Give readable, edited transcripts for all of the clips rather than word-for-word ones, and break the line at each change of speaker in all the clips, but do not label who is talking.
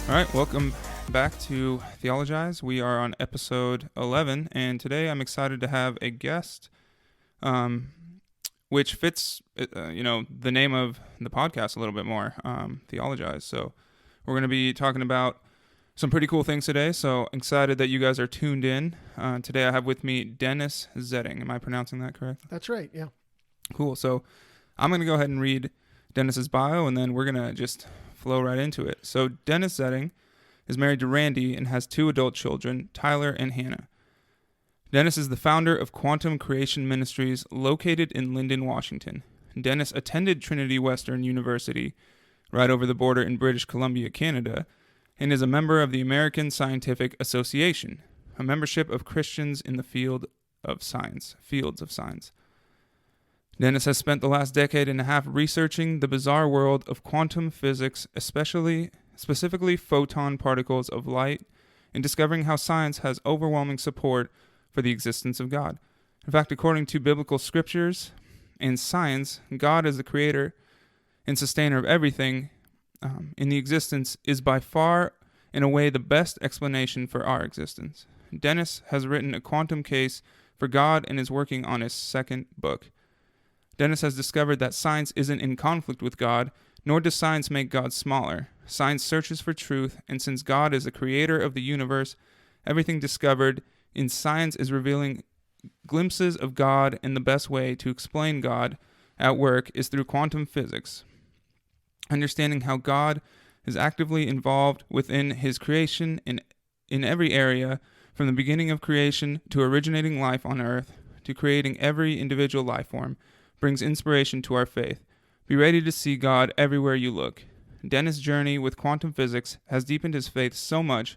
All right, welcome back to Theologize. We are on episode 11, and today I'm excited to have a guest, which fits, the name of the podcast a little bit more, Theologize. So we're going to be talking about some pretty cool things today, so excited that you guys are tuned in. Today I have with me Dennis Zetting. Am I pronouncing that correct?
That's right, yeah.
Cool. So I'm going to go ahead and read Dennis's bio, and then we're going to just flow right into it. So Dennis Zetting is married to Randy and has 2 adult children, Tyler and Hannah. Dennis is the founder of Quantum Creation Ministries located in Lyndon, Washington. Dennis attended Trinity Western University right over the border in British Columbia, Canada, and is a member of the American Scientific Association, a membership of Christians in the fields of science. Dennis has spent the last decade and a half researching the bizarre world of quantum physics, specifically photon particles of light, and discovering how science has overwhelming support for the existence of God. In fact, according to biblical scriptures and science, God is the creator and sustainer of everything in the existence is by far and away the best explanation for our existence. Dennis has written a quantum case for God and is working on his second book. Dennis has discovered that science isn't in conflict with God, nor does science make God smaller. Science searches for truth, and since God is the creator of the universe, everything discovered in science is revealing glimpses of God, and the best way to explain God at work is through quantum physics. Understanding how God is actively involved within his creation in every area, from the beginning of creation to originating life on earth to creating every individual life form, brings inspiration to our faith. Be ready to see God everywhere you look. Dennis' journey with quantum physics has deepened his faith so much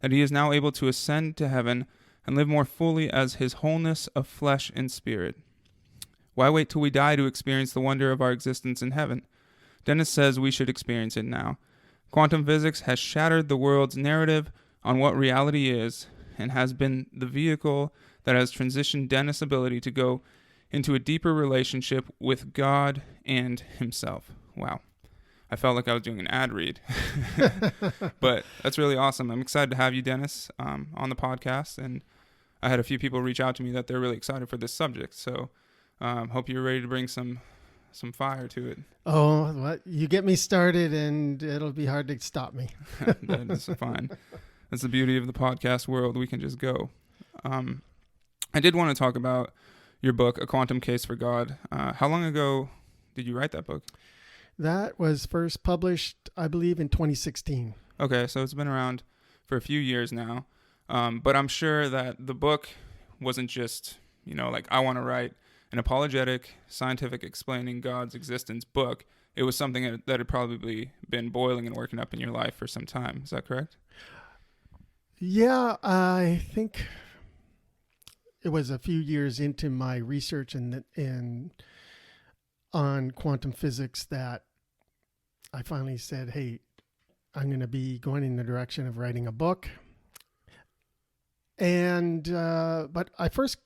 that he is now able to ascend to heaven and live more fully as his wholeness of flesh and spirit. Why wait till we die to experience the wonder of our existence in heaven? Dennis says we should experience it now. Quantum physics has shattered the world's narrative on what reality is and has been the vehicle that has transitioned Dennis' ability to go into a deeper relationship with God and himself. Wow. I felt like I was doing an ad read. But that's really awesome. I'm excited to have you, Dennis, on the podcast. And I had a few people reach out to me that they're really excited for this subject. So hope you're ready to bring some fire to it.
Oh, well, you get me started and it'll be hard to stop me.
That is fine. That's the beauty of the podcast world. We can just go. I did want to talk about your book, A Quantum Case for God. How long ago did you write that book?
That was first published, I believe, in 2016.
Okay, so it's been around for a few years now. But I'm sure that the book wasn't just, like I want to write an apologetic, scientific explaining God's existence book. It was something that had probably been boiling and working up in your life for some time. Is that correct?
Yeah, I think it was a few years into my research on quantum physics that I finally said, hey, I'm going to be going in the direction of writing a book. And but I first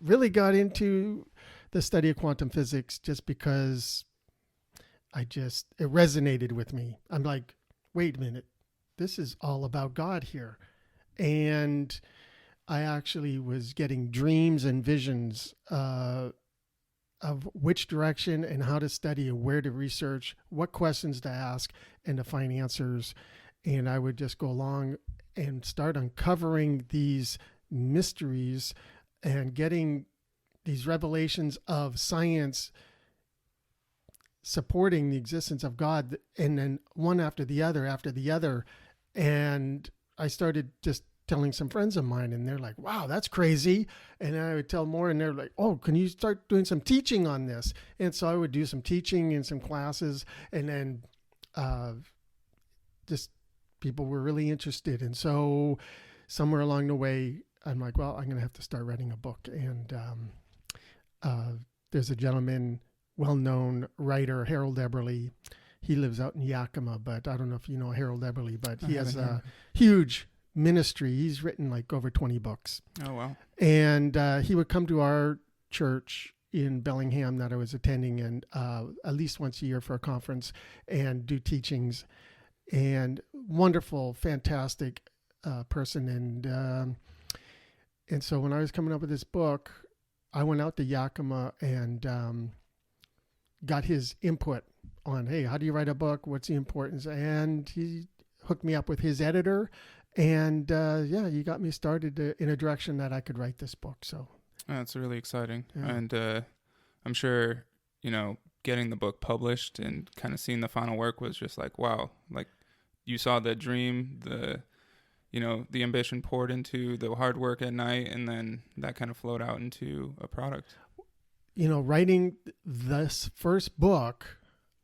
really got into the study of quantum physics just because it resonated with me. I'm like, wait a minute, this is all about God here. And I actually was getting dreams and visions of which direction and how to study and where to research, what questions to ask and to find answers. And I would just go along and start uncovering these mysteries and getting these revelations of science supporting the existence of God, and then one after the other. And I started just telling some friends of mine, and they're like, wow, that's crazy. And I would tell more, and they're like, oh, can you start doing some teaching on this? And so I would do some teaching in some classes, and then just people were really interested. And so somewhere along the way, I'm like, well, I'm going to have to start writing a book. And there's a gentleman, well-known writer, Harold Eberly. He lives out in Yakima, but I don't know if you know Harold Eberly, but he has a huge ministry. He's written like over 20 books.
Oh, wow.
And he would come to our church in Bellingham that I was attending, and at least once a year for a conference, and do teachings. and wonderful, fantastic person. And so when I was coming up with this book, I went out to Yakima and got his input on, hey, how do you write a book? What's the importance? And he hooked me up with his editor. And he got me started in a direction that I could write this book. So
that's really exciting.
Yeah.
And I'm sure, getting the book published and kind of seeing the final work was just like, wow, like you saw the dream, the ambition poured into the hard work at night, and then that kind of flowed out into a product.
Writing this first book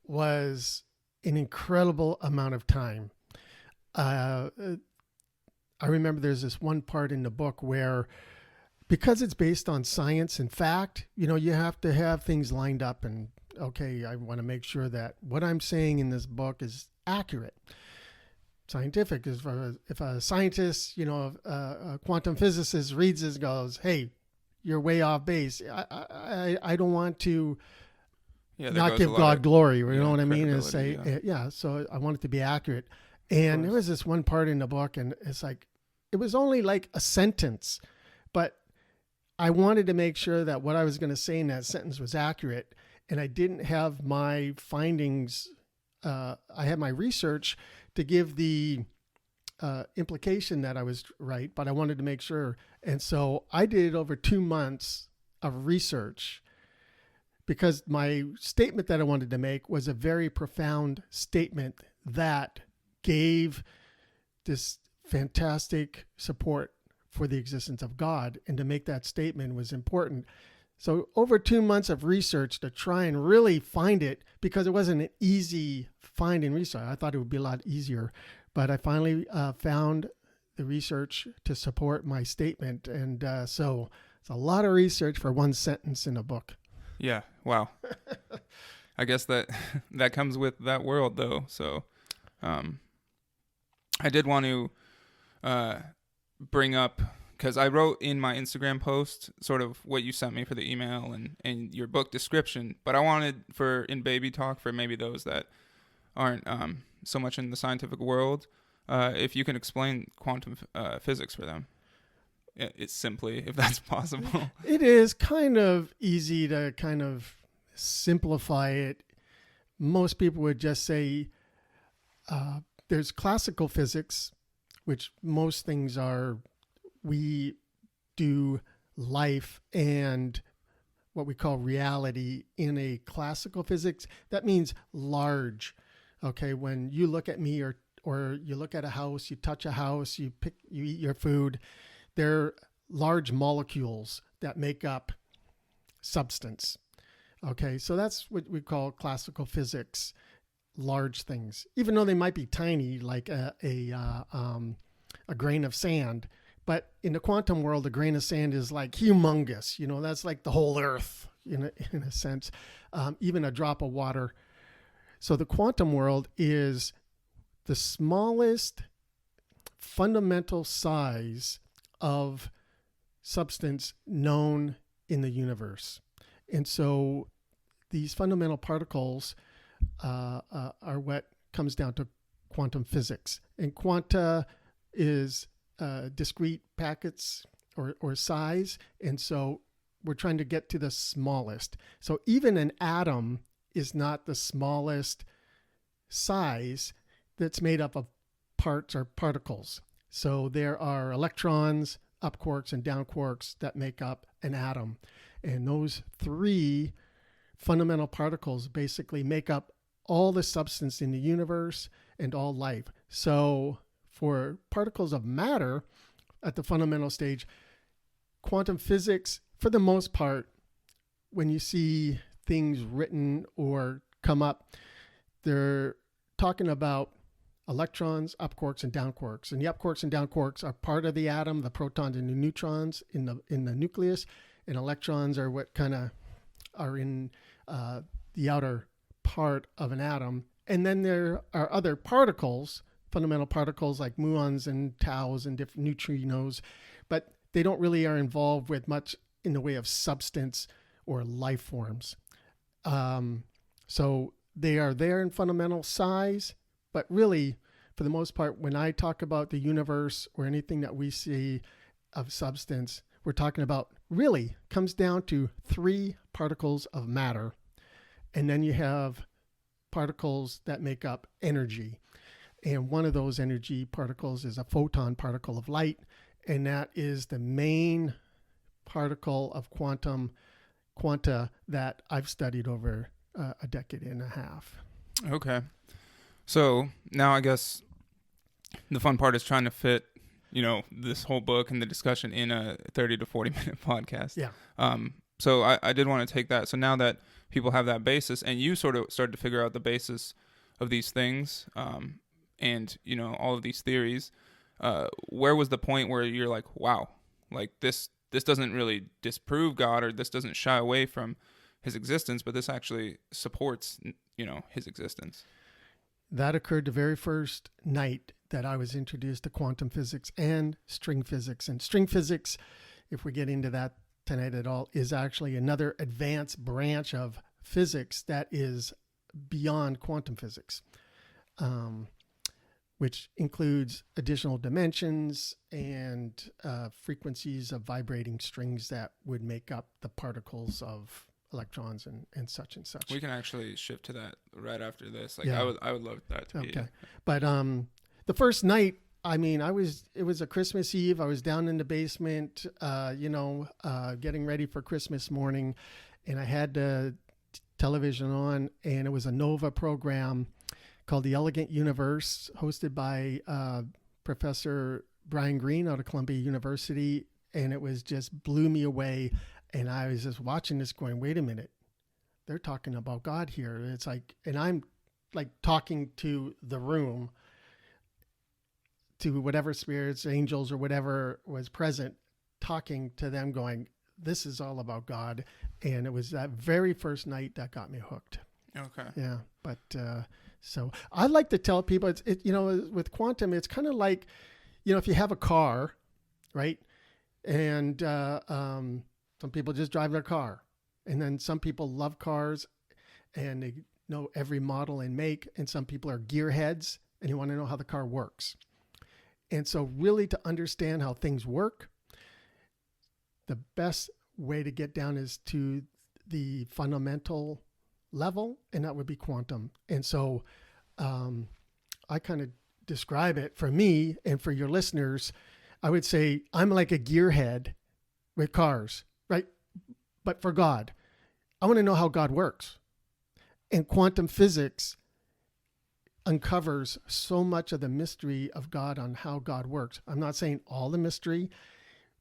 was an incredible amount of time. I remember there's this one part in the book where, because it's based on science and fact, you have to have things lined up and, okay, I want to make sure that what I'm saying in this book is accurate. Scientific is if a scientist, a quantum physicist reads this and goes, hey, you're way off base. I don't want to not give God glory. You know what I mean? And say, so I want it to be accurate. And there was this one part in the book, and it's like, it was only like a sentence, but I wanted to make sure that what I was going to say in that sentence was accurate. And I didn't have my findings. I had my research to give the implication that I was right, but I wanted to make sure. And so I did over 2 months of research, because my statement that I wanted to make was a very profound statement that gave this fantastic support for the existence of God. And to make that statement was important. So over 2 months of research to try and really find it, because it wasn't an easy find and research. I thought it would be a lot easier, but I finally found the research to support my statement. And so it's a lot of research for one sentence in a book.
Yeah. Wow. I guess that comes with that world though. So, I did want to bring up, because I wrote in my Instagram post sort of what you sent me for the email and your book description, but I wanted in baby talk, for maybe those that aren't so much in the scientific world, if you can explain quantum physics for them. It's simply, if that's possible.
It is kind of easy to kind of simplify it. Most people would just say there's classical physics, which most things are. We do life and what we call reality in a classical physics. That means large. Okay, when you look at me or you look at a house, you touch a house, you eat your food, they're large molecules that make up substance. Okay, so that's what we call classical physics, large things, even though they might be tiny, like a grain of sand. But in the quantum world, a grain of sand is like humongous. That's like the whole Earth in a sense, even a drop of water. So the quantum world is the smallest fundamental size of substance known in the universe. And so these fundamental particles are what comes down to quantum physics. And quanta is discrete packets or size. And so we're trying to get to the smallest. So even an atom is not the smallest size that's made up of parts or particles. So there are electrons, up quarks and down quarks, that make up an atom. And those three fundamental particles basically make up all the substance in the universe and all life. So for particles of matter at the fundamental stage, quantum physics, for the most part, when you see things written or come up, they're talking about electrons, up quarks, and down quarks. And the up quarks and down quarks are part of the atom, the protons and the neutrons in the nucleus, and electrons are what kind of are in the outer part of an atom. And then there are other particles, fundamental particles like muons and taus and different neutrinos, but they don't really are involved with much in the way of substance or life forms. So they are there in fundamental size, but really for the most part, when I talk about the universe or anything that we see of substance, we're talking about really comes down to 3 particles of matter. And then you have particles that make up energy. And one of those energy particles is a photon particle of light. And that is the main particle of quanta that I've studied over a decade and a half.
Okay. So now I guess the fun part is trying to fit, this whole book and the discussion in a 30 to 40 minute podcast.
Yeah.
So I did want to take that. So now that people have that basis and you sort of started to figure out the basis of these things, and, all of these theories, where was the point where you're like, wow, like this doesn't really disprove God, or this doesn't shy away from his existence, but this actually supports, his existence?
That occurred the very first night that I was introduced to quantum physics and string physics. And string physics, if we get into that tonight at all, is actually another advanced branch of physics that is beyond quantum physics, which includes additional dimensions and frequencies of vibrating strings that would make up the particles of electrons and such and such.
We can actually shift to that right after this. Like,
Yeah.
I would love that to be.
Okay. But the first night, it was a Christmas Eve. I was down in the basement, getting ready for Christmas morning, and I had the television on, and it was a Nova program called The Elegant Universe, hosted by Professor Brian Greene out of Columbia University, and it was just blew me away. And I was just watching this going, wait a minute, they're talking about God here. It's like, and I'm like talking to the room, to whatever spirits, angels, or whatever was present, talking to them going, this is all about God. And it was that very first night that got me hooked.
Okay.
Yeah. But so I like to tell people, with quantum, it's kind of like, if you have a car, right? And some people just drive their car. And then some people love cars and they know every model and make. And some people are gearheads and you want to know how the car works. And so really to understand how things work, the best way to get down is to the fundamental level, and that would be quantum. And so I kind of describe it for me and for your listeners. I would say I'm like a gearhead with cars, right? But for God, I want to know how God works. And quantum physics uncovers so much of the mystery of God on how God works. I'm not saying all the mystery.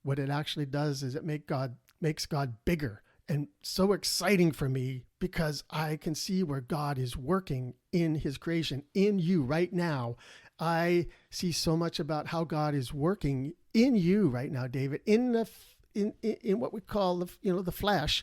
What it actually does is it makes God bigger and so exciting for me, because I can see where God is working in his creation, in you right now. I see so much about how God is working in you right now, David, in what we call the flesh.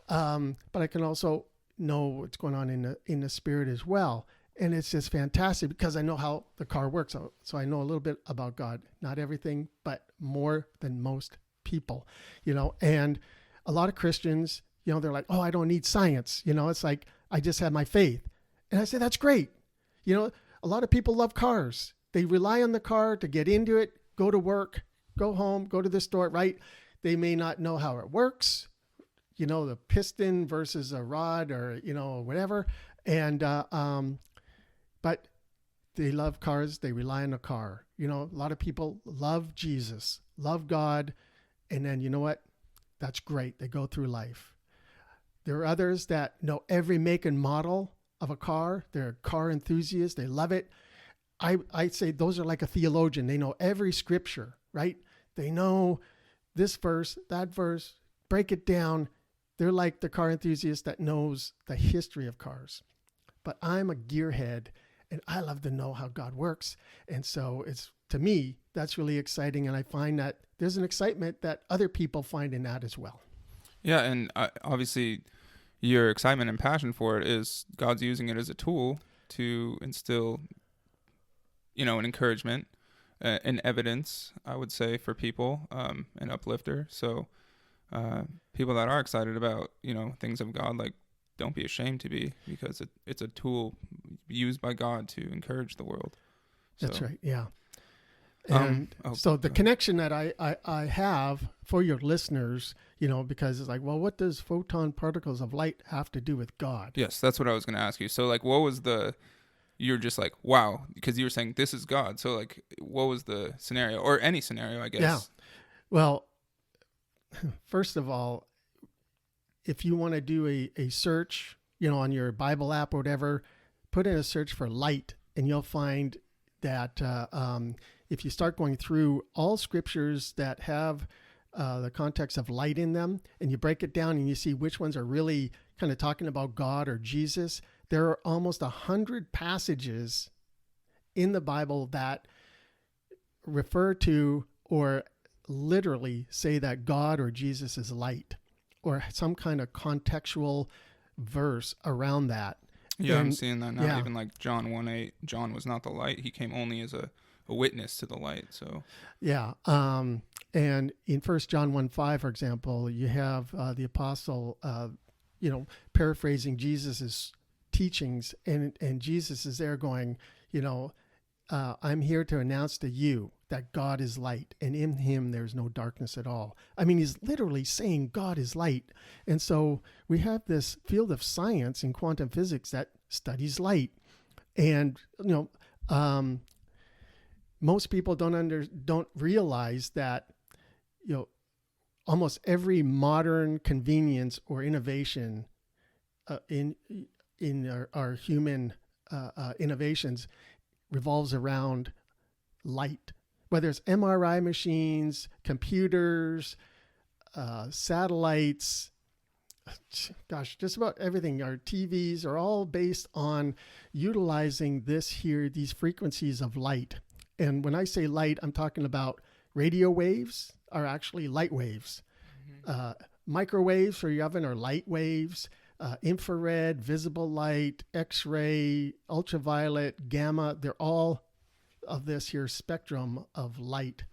But I can also know what's going on in the spirit as well. And it's just fantastic because I know how the car works. So I know a little bit about God, not everything, but more than most people, and a lot of Christians, they're like, oh, I don't need science. It's like, I just have my faith. And I say, that's great. A lot of people love cars. They rely on the car to get into it, go to work, go home, go to the store, right? They may not know how it works, the piston versus a rod or, whatever. And, but they love cars. They rely on the car. A lot of people love Jesus, love God. And then, you know what? That's great. They go through life. There are others that know every make and model of a car. They're a car enthusiast. They love it. I'd say those are like a theologian. They know every scripture, right? They know this verse, that verse, break it down. They're like the car enthusiast that knows the history of cars. But I'm a gearhead, and I love to know how God works. And so to me, that's really exciting. And I find that there's an excitement that other people find in that as well.
Yeah. And obviously your excitement and passion for it is God's using it as a tool to instill, an encouragement, an evidence, I would say, for people, an uplifter. So people that are excited about, things of God, like, don't be ashamed to be, because it's a tool used by God to encourage the world.
That's
So,
right. Yeah. And so the connection that I have for your listeners, because it's like, well, what does photon particles of light have to do with God?
Yes, that's what I was going to ask you. So, like, what was you're just like, wow, because you were saying this is God. So, like, what was the scenario, or any scenario, I guess?
Yeah. Well, first of all, if you want to do a search, on your Bible app or whatever, put in a search for light, and you'll find that if you start going through all scriptures that have the context of light in them, and you break it down and you see which ones are really kind of talking about God or Jesus, there are almost 100 passages in the Bible that refer to or literally say that God or Jesus is light, or some kind of contextual verse around that.
Yeah, I'm seeing that now. Yeah. Even like John 1:8, John was not the light. He came only as a witness to the light. So
yeah. And in 1 John 1:5, for example, you have the apostle, paraphrasing Jesus's teachings, and Jesus is there going, I'm here to announce to you that God is light, and in him there's no darkness at all. I mean, he's literally saying God is light. And so we have this field of science in quantum physics that studies light. And, most people don't realize that, almost every modern convenience or innovation in our human innovations revolves around light, whether it's MRI machines, computers, satellites, just about everything. Our TVs are all based on utilizing these frequencies of light. And when I say light, I'm talking about radio waves are actually light waves. Mm-hmm. Microwaves for your oven are light waves. Infrared, visible light, X-ray, ultraviolet, gamma, they're all of this here spectrum of light.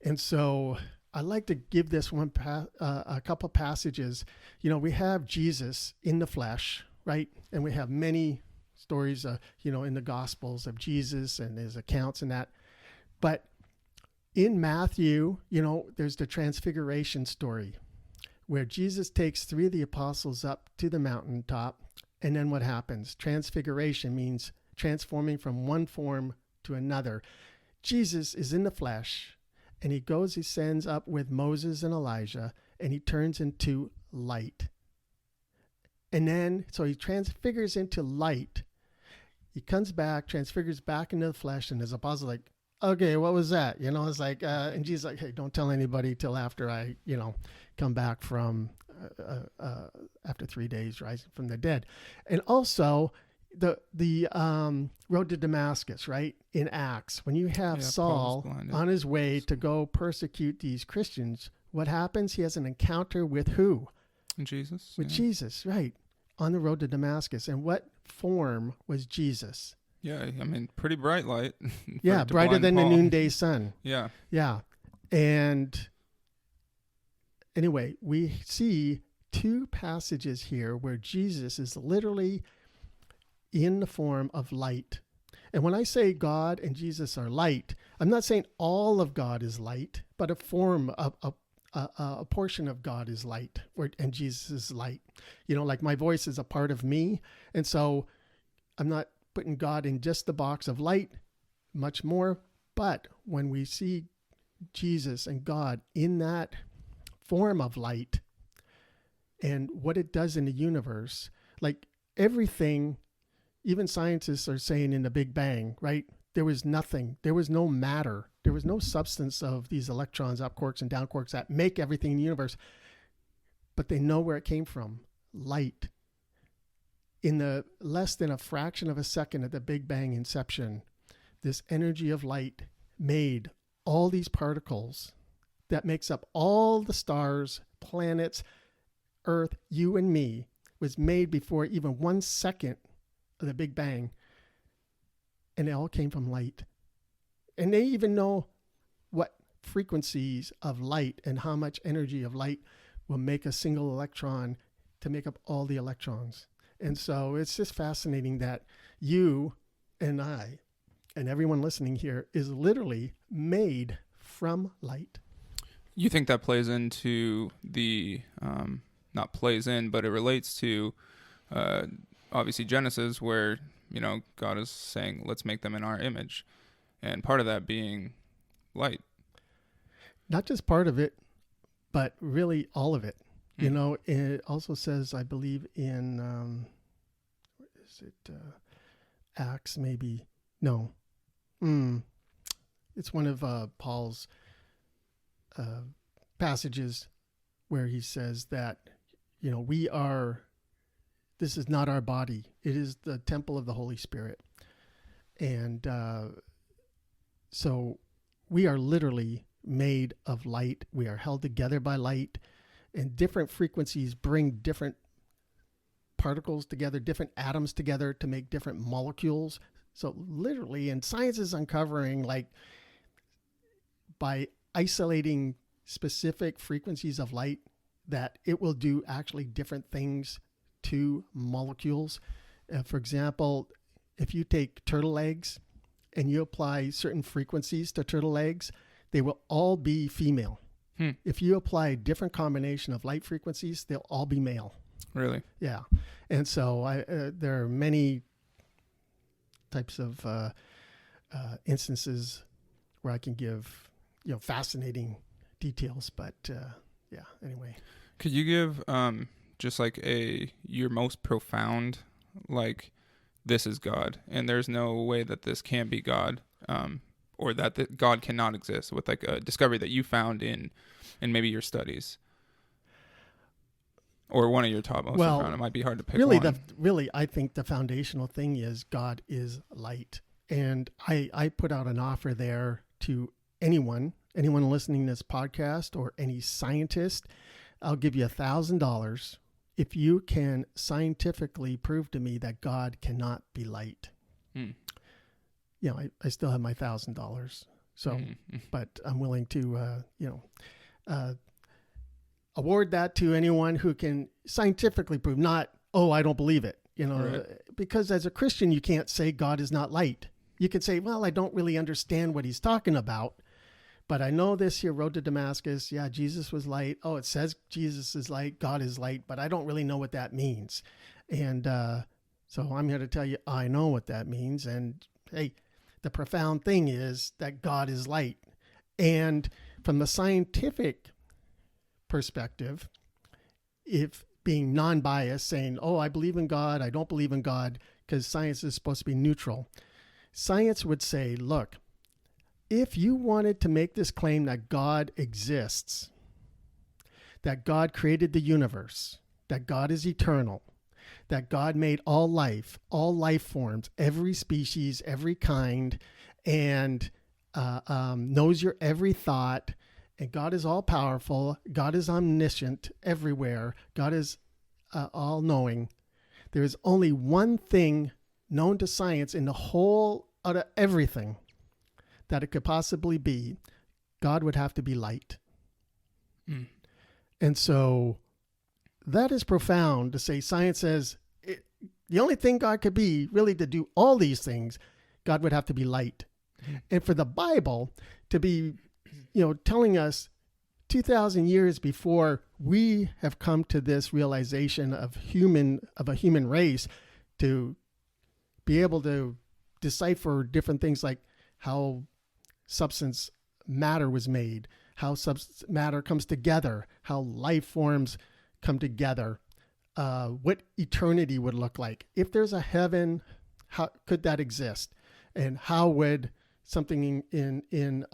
And so I like to give this a couple passages. We have Jesus in the flesh, right? And we have many stories, in the Gospels of Jesus and his accounts and that. But in Matthew, there's the transfiguration story, where Jesus takes 3 of the apostles up to the mountaintop, and then what happens? Transfiguration means transforming from one form to another. Jesus is in the flesh, and he sends up with Moses and Elijah, and he turns into light. And then, so he transfigures into light. He comes back, transfigures back into the flesh, and his apostles are like, okay, what was that? It's like, and Jesus is like, hey, don't tell anybody till after I, come back from after 3 days rising from the dead. And also the road to Damascus, right? In Acts, when you have Saul on his way to go persecute these Christians, what happens? He has an encounter with who?
Jesus.
With Jesus, right? On the road to Damascus. And what form was Jesus?
Yeah, I mean, pretty bright light.
Yeah, brighter than the noonday sun.
Yeah.
Yeah. And anyway, we see 2 passages here where Jesus is literally in the form of light. And when I say God and Jesus are light, I'm not saying all of God is light, but a portion of God is light, and Jesus is light. Like my voice is a part of me. And so I'm not putting God in just the box of light, much more. But when we see Jesus and God in that form of light and what it does in the universe, like everything, even scientists are saying in the Big Bang, right? There was nothing. There was no matter. There was no substance of these electrons, up quarks and down quarks that make everything in the universe. But they know where it came from. Light. In the less than a fraction of a second at the Big Bang inception, this energy of light made all these particles that makes up all the stars, planets, Earth, you and me, was made before even 1 second of the Big Bang. And it all came from light. And they even know what frequencies of light and how much energy of light will make a single electron to make up all the electrons. And so it's just fascinating that you and I and everyone listening here is literally made from light.
You think that plays into the, not plays in, but it relates to, obviously Genesis, where, God is saying, let's make them in our image. And part of that being light.
Not just part of it, but really all of it. It also says, I believe in, what is it? Acts, maybe. No. It's one of Paul's passages where he says that, this is not our body. It is the temple of the Holy Spirit. And so we are literally made of light. We are held together by light, and different frequencies bring different particles together, different atoms together to make different molecules. So literally, and science is uncovering, like, by isolating specific frequencies of light, that it will do actually different things to molecules. For example, if you take turtle eggs and you apply certain frequencies to turtle eggs, they will all be female. If you apply a different combination of light frequencies, they'll all be male.
Really?
Yeah. And so there are many types of instances where I can give, fascinating details. But anyway.
Could you give just like your most profound, like, this is God, and there's no way that this can be God, or that God cannot exist, with like a discovery that you found in maybe your studies, or one of your top most profound? It might be hard to pick one.
Really, I think the foundational thing is God is light. And I put out an offer there to anyone listening to this podcast, or any scientist. I'll give you $1,000 if you can scientifically prove to me that God cannot be light. I still have my $1,000. So, but I'm willing to, award that to anyone who can scientifically prove, not, I don't believe it,
Right.
Because as a Christian, you can't say God is not light. You can say, well, I don't really understand what he's talking about, but I know this here, road to Damascus. Yeah, Jesus was light. Oh, it says Jesus is light, God is light, but I don't really know what that means. And so I'm here to tell you, I know what that means. And hey, the profound thing is that God is light. And from the scientific perspective, if being non-biased, saying, I believe in God, I don't believe in God, because science is supposed to be neutral. Science would say, look, if you wanted to make this claim that God exists, that God created the universe, that God is eternal, that God made all life forms, every species, every kind, and knows your every thought, and God is all powerful, God is omniscient everywhere, God is all knowing. There is only one thing known to science in the whole out of everything that it could possibly be. God would have to be light. And so that is profound to say. Science says the only thing God could be, really, to do all these things, God would have to be light. And for the Bible to be, telling us 2,000 years before we have come to this realization of a human race, to be able to decipher different things, like how substance matter was made, how substance matter comes together, how life forms come together, what eternity would look like. If there's a heaven, how could that exist? And how would something in an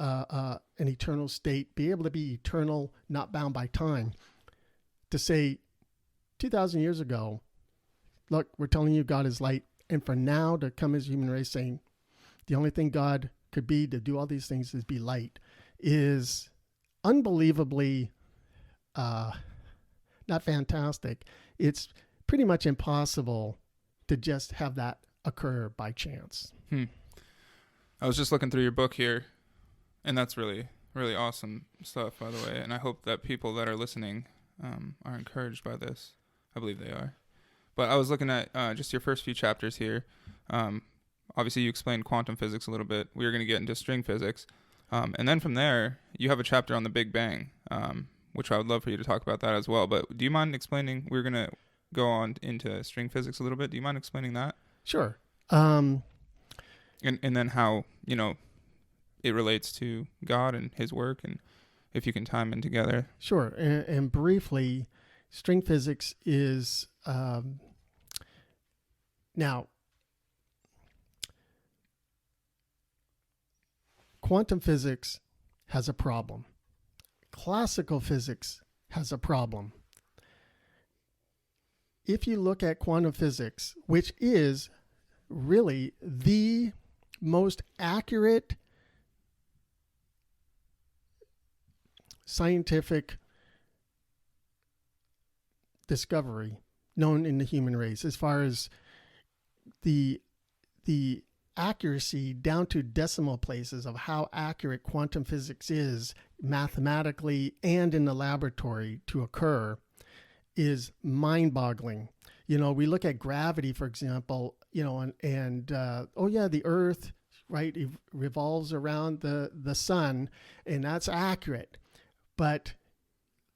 eternal state be able to be eternal, not bound by time? To say 2,000 years ago, look, we're telling you God is light. And for now to come as a human race saying the only thing God could be to do all these things is be light, is unbelievably not fantastic. It's pretty much impossible to just have that occur by chance.
I was just looking through your book here, and that's really, really awesome stuff, by the way. And I hope that people that are listening are encouraged by this. I believe they are. But I was looking at just your first few chapters here. obviously you explained quantum physics a little bit. We were going to get into string physics. And then from there, you have a chapter on the Big Bang, which I would love for you to talk about that as well. But do you mind explaining? We're going to go on into string physics a little bit. Do you mind explaining that?
Sure.
And then how, it relates to God and his work, and if you can tie them in together.
Sure. And briefly, string physics is now quantum physics has a problem. Classical physics has a problem. If you look at quantum physics, which is really the most accurate scientific discovery known in the human race, as far as the accuracy down to decimal places of how accurate quantum physics is mathematically and in the laboratory to occur, is mind-boggling. We look at gravity, for example, the Earth, right, revolves around the sun, and that's accurate. But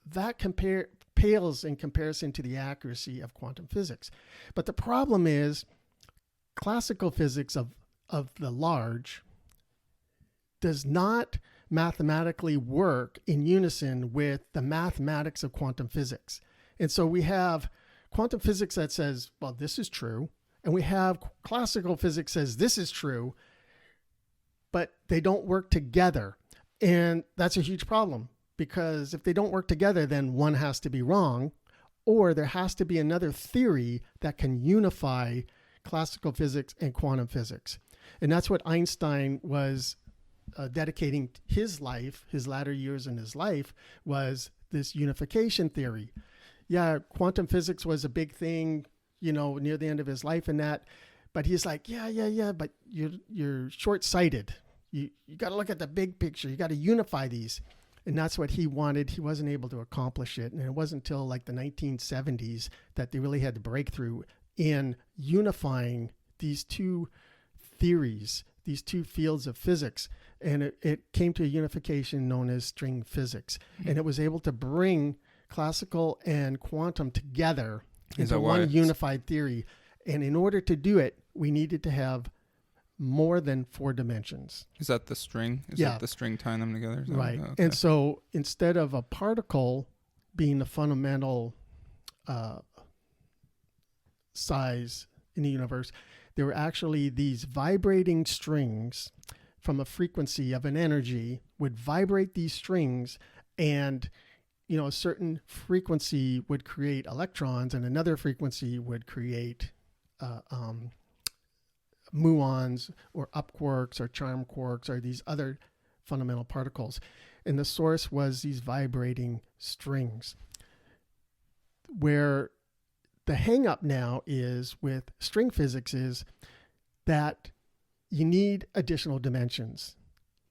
that pales in comparison to the accuracy of quantum physics. But the problem is classical physics of the large does not mathematically work in unison with the mathematics of quantum physics. And so we have quantum physics that says, well, this is true. And we have classical physics says this is true, but they don't work together. And that's a huge problem, because if they don't work together, then one has to be wrong, or there has to be another theory that can unify classical physics and quantum physics. And that's what Einstein was dedicating his life, his latter years in his life, was this unification theory. Yeah, quantum physics was a big thing, near the end of his life and that, but he's like, but you're short-sighted. You got to look at the big picture. You got to unify these. And that's what he wanted. He wasn't able to accomplish it. And it wasn't until like the 1970s that they really had the breakthrough in unifying these two theories, these two fields of physics. And it came to a unification known as string physics. Mm-hmm. And it was able to bring classical and quantum together into one unified theory. And in order to do it, we needed to have more than 4 dimensions.
Is that the string? Is that the string tying them together?
Right.
Okay.
And so instead of a particle being the fundamental size in the universe, there were actually these vibrating strings from a frequency of an energy would vibrate these strings, and a certain frequency would create electrons, and another frequency would create muons or up quarks or charm quarks or these other fundamental particles. And the source was these vibrating strings. Where the hang up now is with string physics is that you need additional dimensions.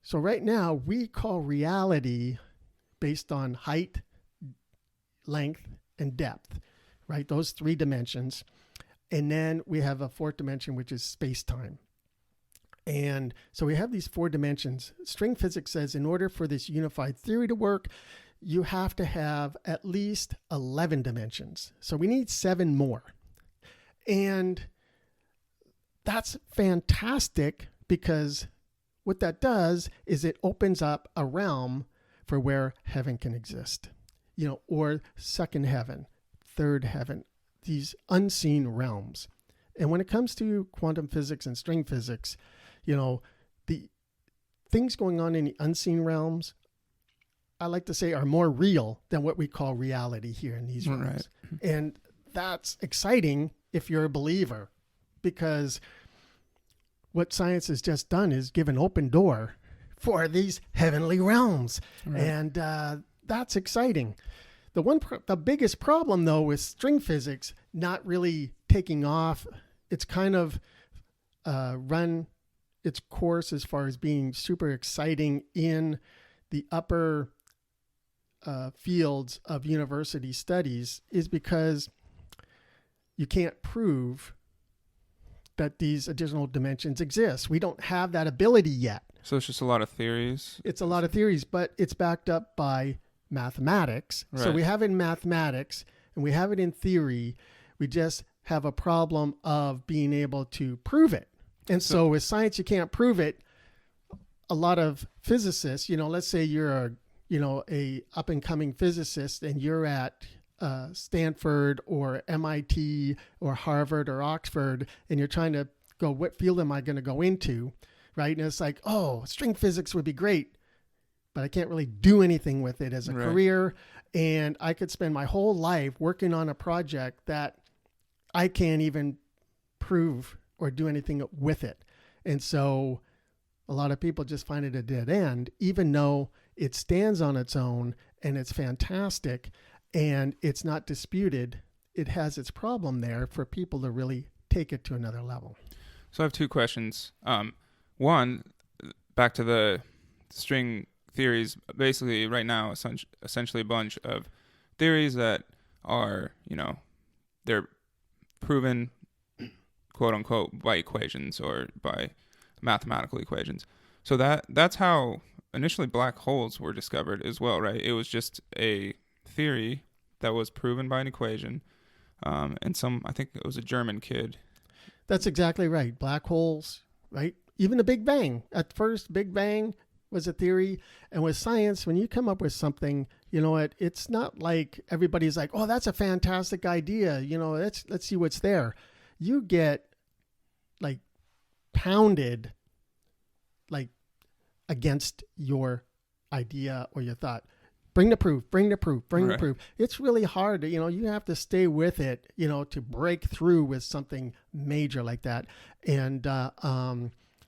So right now we call reality based on height, length, and depth, right? Those 3 dimensions. And then we have a 4th dimension, which is space-time. And so we have these 4 dimensions. String physics says in order for this unified theory to work, you have to have at least 11 dimensions. So we need 7 more. And that's fantastic, because what that does is it opens up a realm for where heaven can exist, or second heaven, third heaven, these unseen realms. And when it comes to quantum physics and string physics, the things going on in the unseen realms, I like to say, are more real than what we call reality here in these realms. Right. And that's exciting if you're a believer, because what science has just done is give an open door for these heavenly realms. Right. And that's exciting. The biggest problem, though, with string physics not really taking off, it's kind of run its course as far as being super exciting in the upper fields of university studies, is because you can't prove that these additional dimensions exist. We don't have that ability yet.
So it's just a lot of theories.
It's a lot of theories, but it's backed up by mathematics.
Right.
So we have it in mathematics and we have it in theory. We just have a problem of being able to prove it. And so with science, you can't prove it. A lot of physicists, let's say you're a up and coming physicist and you're at Stanford or MIT or Harvard or Oxford, and you're trying to go, what field am I going to go into? Right. And it's like, oh, string physics would be great, but I can't really do anything with it as a career. And I could spend my whole life working on a project that I can't even prove or do anything with it. And so a lot of people just find it a dead end, even though it stands on its own and it's fantastic and it's not disputed. It has its problem there for people to really take it to another level.
So I have two questions. One, back to the string theories. Basically, right now, essentially a bunch of theories that are, they're proven, quote unquote, by equations or by mathematical equations. So that's how initially black holes were discovered as well, right? It was just a theory that was proven by an equation. And I think it was a German kid.
That's exactly right. Black holes, right? Even the Big Bang. At first, Big Bang was a theory. And with science, when you come up with something, it's not like everybody's like, oh, that's a fantastic idea. Let's see what's there. You get like pounded like against your idea or your thought. Bring the proof. The proof. It's really hard. You have to stay with it, to break through with something major like that. And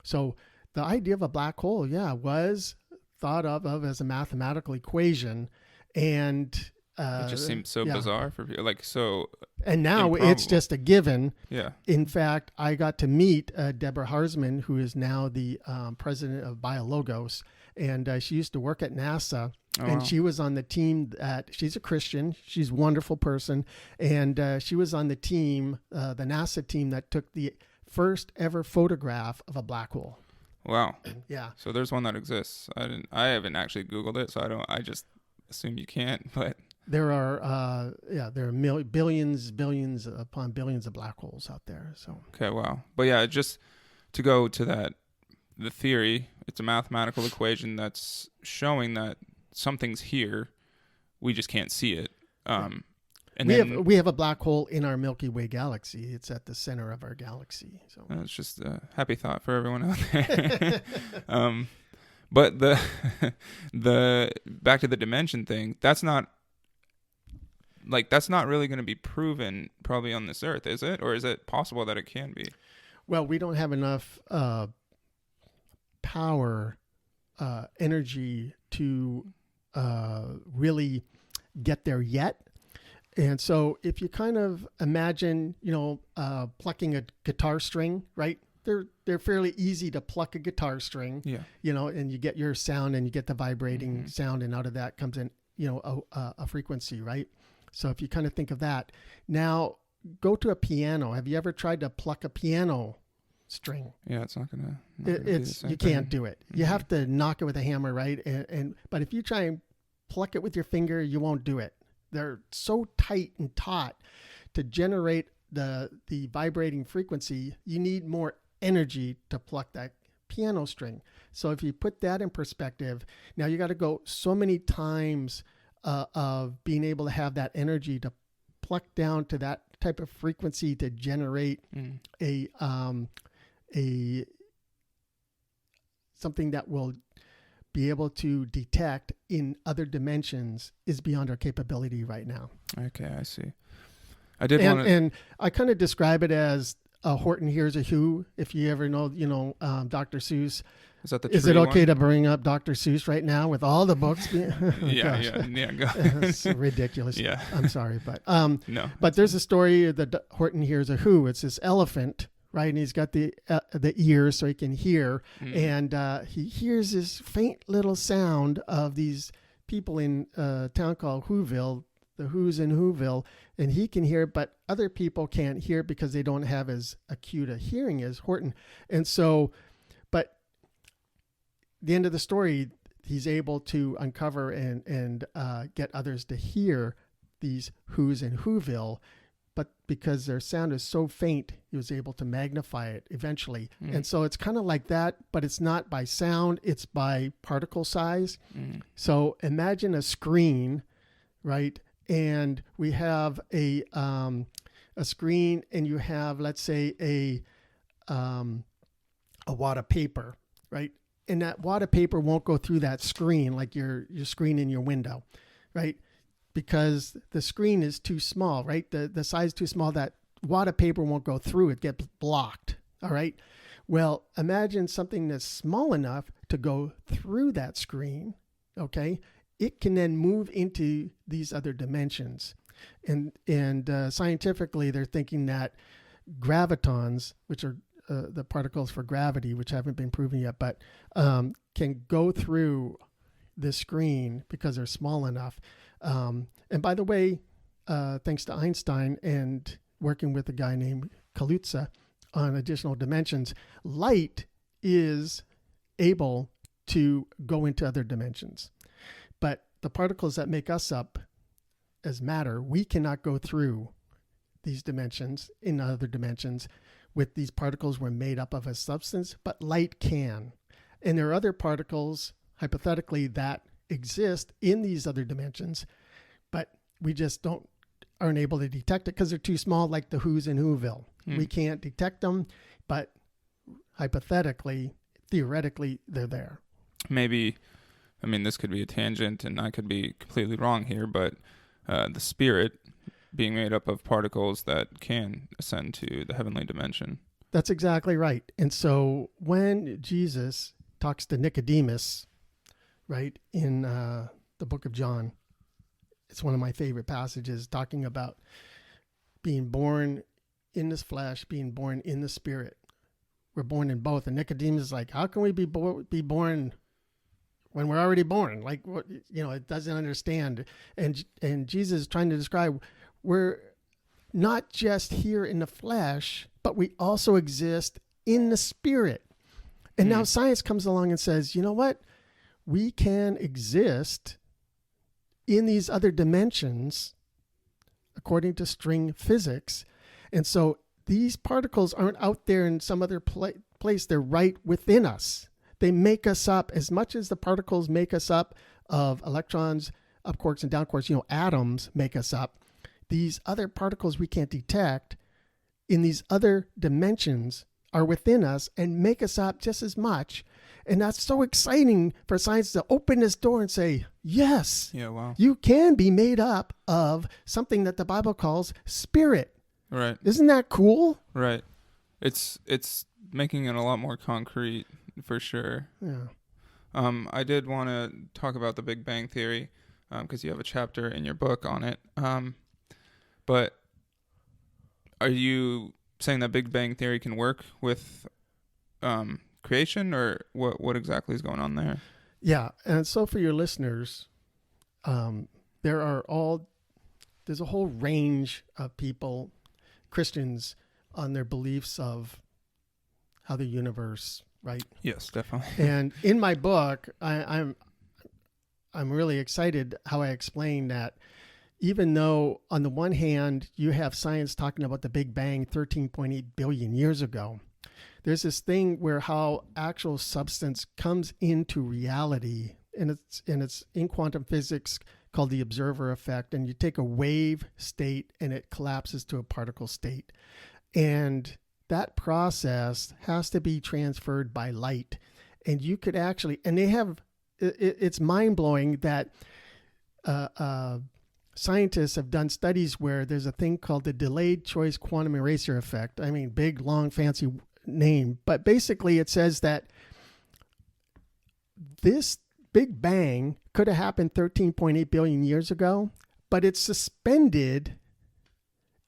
so the idea of a black hole, was thought of as a mathematical equation. And
it just seems so bizarre for people.
And now
improbable.
It's just a given.
Yeah.
In fact, I got to meet Deborah Harsman, who is now the president of BioLogos. And she used to work at NASA. And she was on the team she's a Christian. She's a wonderful person. And she was on the team, the NASA team that took the first ever photograph of a black hole.
Wow.
Yeah.
So there's one that exists. I haven't actually Googled it, so I just assume you can't, but
there are billions upon billions of black holes out there. So
okay, wow. But yeah, just to go to the theory, it's a mathematical equation that's showing that something's here. We just can't see it. And
we have a black hole in our Milky Way galaxy. It's at the center of our galaxy. So
it's just a happy thought for everyone out there. But the back to the dimension thing, that's not really going to be proven probably on this earth, is it? Or is it possible that it can be?
Well, we don't have enough power, energy to really get there yet. And so if you kind of imagine, plucking a guitar string, right? They're fairly easy to pluck a guitar string, and you get your sound and you get the vibrating sound, and out of that comes in, a frequency, right? So if you kind of think of that, now go to a piano. Have you ever tried to pluck a piano string?
Yeah, it's not gonna.
You can't do it. You have to knock it with a hammer, right? But if you try and pluck it with your finger, you won't do it. They're so tight and taut to generate the vibrating frequency. You need more energy to pluck that piano string. So if you put that in perspective, now you got to go so many times of being able to have that energy to pluck down to that type of frequency to generate a something that will be able to detect in other dimensions is beyond our capability right now.
Okay, I see.
And I kind of describe it as Horton Hears a Who. If you ever know, Dr. Seuss. Is it okay to bring up Dr. Seuss right now with all the books?
Yeah. Go.
It's ridiculous.
Yeah.
I'm sorry, but
no.
But there's a story that Horton Hears a Who. It's this elephant, right? And he's got the ears so he can hear, and he hears this faint little sound of these people in a town called Whoville the who's in Whoville, and he can hear, but other people can't hear because they don't have as acute a hearing as Horton. And so, but the end of the story, he's able to uncover and get others to hear these who's in Whoville, but because their sound is so faint, he was able to magnify it eventually. And so it's kind of like that, but it's not by sound, it's by particle size. So imagine a screen, right? And we have a screen, and you have, let's say, a wad of paper, right? And that wad of paper won't go through that screen like your screen in your window, right? Because the screen is too small, right? The size is too small. That wad of paper won't go through. It gets blocked, all right? Well, imagine something that's small enough to go through that screen, okay? It can then move into these other dimensions. And scientifically, they're thinking that gravitons, which are the particles for gravity, which haven't been proven yet, but can go through the screen because they're small enough. And by the way, thanks to Einstein and working with a guy named Kaluza on additional dimensions, light is able to go into other dimensions. But the particles that make us up as matter, we cannot go through these dimensions in other dimensions. With these particles, we're made up of a substance, but light can. And there are other particles, hypothetically, that exist in these other dimensions, but we just aren't able to detect it because they're too small, like the who's in Whoville. We can't detect them, but hypothetically, theoretically, they're there.
Maybe, I mean, this could be a tangent, and I could be completely wrong here, but the spirit being made up of particles that can ascend to the heavenly dimension.
That's exactly right. And so when Jesus talks to Nicodemus, right, in the book of John, it's one of my favorite passages, talking about being born in this flesh, being born in the spirit. We're born in both. And Nicodemus is like, how can we be born when we're already born? Like, what, it doesn't understand. And Jesus is trying to describe, we're not just here in the flesh, but we also exist in the spirit. And now science comes along and says, you know what? We can exist in these other dimensions according to string physics. And so these particles aren't out there in some other place. They're right within us. They make us up as much as the particles make us up of electrons, up quarks and down quarks, atoms make us up. These other particles we can't detect in these other dimensions are within us and make us up just as much. And that's so exciting for science to open this door and say, yes, you can be made up of something that the Bible calls spirit.
Right.
Isn't that cool?
Right. It's making it a lot more concrete for sure.
Yeah.
I did want to talk about the Big Bang Theory because you have a chapter in your book on it. But are you saying that Big Bang Theory can work with creation, or what exactly is going on there?
Yeah. And so for your listeners, there's a whole range of people, Christians, on their beliefs of how the universe, right?
Yes, definitely.
And in my book, I'm really excited how I explain that even though on the one hand, you have science talking about the Big Bang 13.8 billion years ago, there's this thing where how actual substance comes into reality, and it's in quantum physics called the observer effect. And you take a wave state and it collapses to a particle state. And that process has to be transferred by light. And you could actually, and they have, it's mind blowing that scientists have done studies where there's a thing called the delayed choice quantum eraser effect. I mean, big, long, fancy name. But basically it says that this Big Bang could have happened 13.8 billion years ago, but it's suspended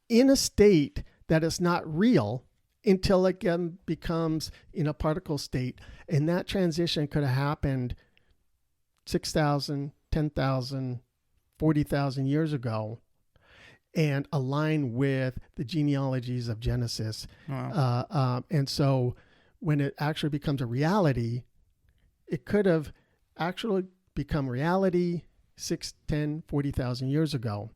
in a state that is not real until it again becomes in a particle state. And that transition could have happened 6,000, 10,000, 40,000 years ago and align with the genealogies of Genesis.
Wow.
And so when it actually becomes a reality, it could have actually become reality 6, 10, 40,000 years ago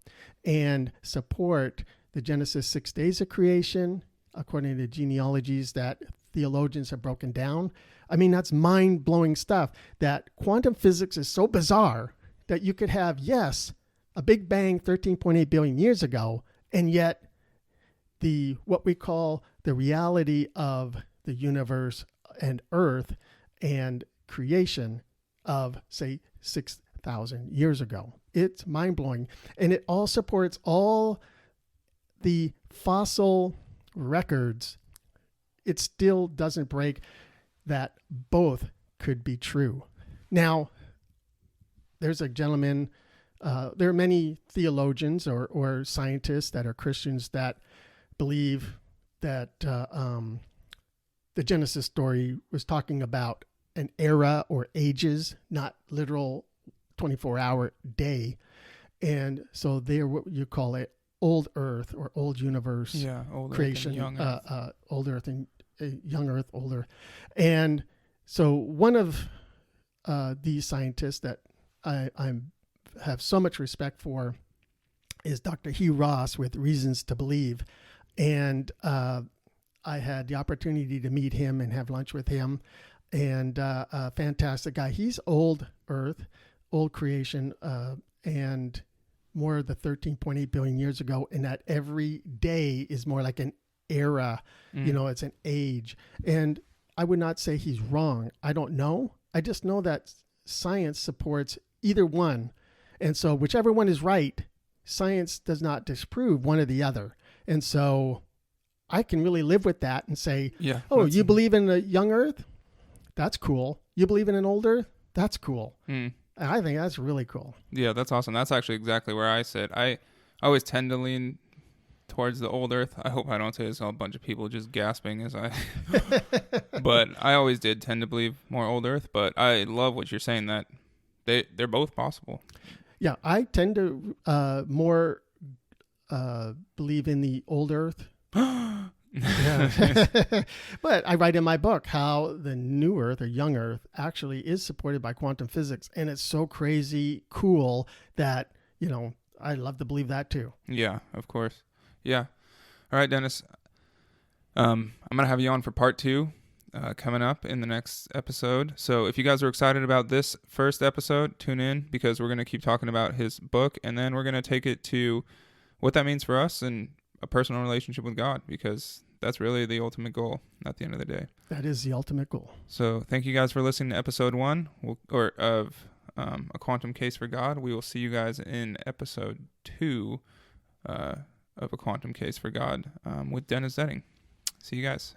and support the Genesis 6 days of creation, according to genealogies that theologians have broken down. I mean, that's mind-blowing stuff, that quantum physics is so bizarre that you could have, yes, a Big Bang 13.8 billion years ago, and yet what we call the reality of the universe and Earth and creation of, say, 6,000 years ago. It's mind-blowing. And it all supports all the fossil records. It still doesn't break that both could be true. Now, there's a gentleman, there are many theologians or scientists that are Christians that believe that the Genesis story was talking about an era or ages, not literal 24-hour day. And so they're what you call it old Earth or old universe
Old
creation,
Earth and young Earth.
old Earth and young Earth, older. And so one of these scientists that I have so much respect for is Dr. Hugh Ross with Reasons to Believe. And I had the opportunity to meet him and have lunch with him. And a fantastic guy. He's old Earth, old creation, and more of the 13.8 billion years ago. And that every day is more like an era, it's an age. And I would not say he's wrong. I don't know. I just know that science supports either one. And so whichever one is right, science does not disprove one or the other. And so I can really live with that and say, you believe in a young Earth? That's cool. You believe in an old Earth? That's cool. And I think that's really cool.
Yeah, that's awesome. That's actually exactly where I sit. I always tend to lean towards the old Earth. I hope I don't say there's a bunch of people just gasping as I... But I always did tend to believe more old Earth. But I love what you're saying, that they're both possible.
Yeah, I tend to more believe in the old Earth. Yeah. But I write in my book how the new Earth or young Earth actually is supported by quantum physics. And it's so crazy cool that, I love to believe that too.
Yeah, of course. Yeah. All right, Dennis. I'm going to have you on for part 2 coming up in the next episode. So if you guys are excited about this first episode, tune in, because we're going to keep talking about his book. And then we're going to take it to what that means for us and a personal relationship with God, because that's really the ultimate goal at the end of the day.
That is the ultimate goal.
So thank you guys for listening to episode 1 of A Quantum Case for God. We will see you guys in episode 2 of A Quantum Case for God with Dennis Zetting. See you guys.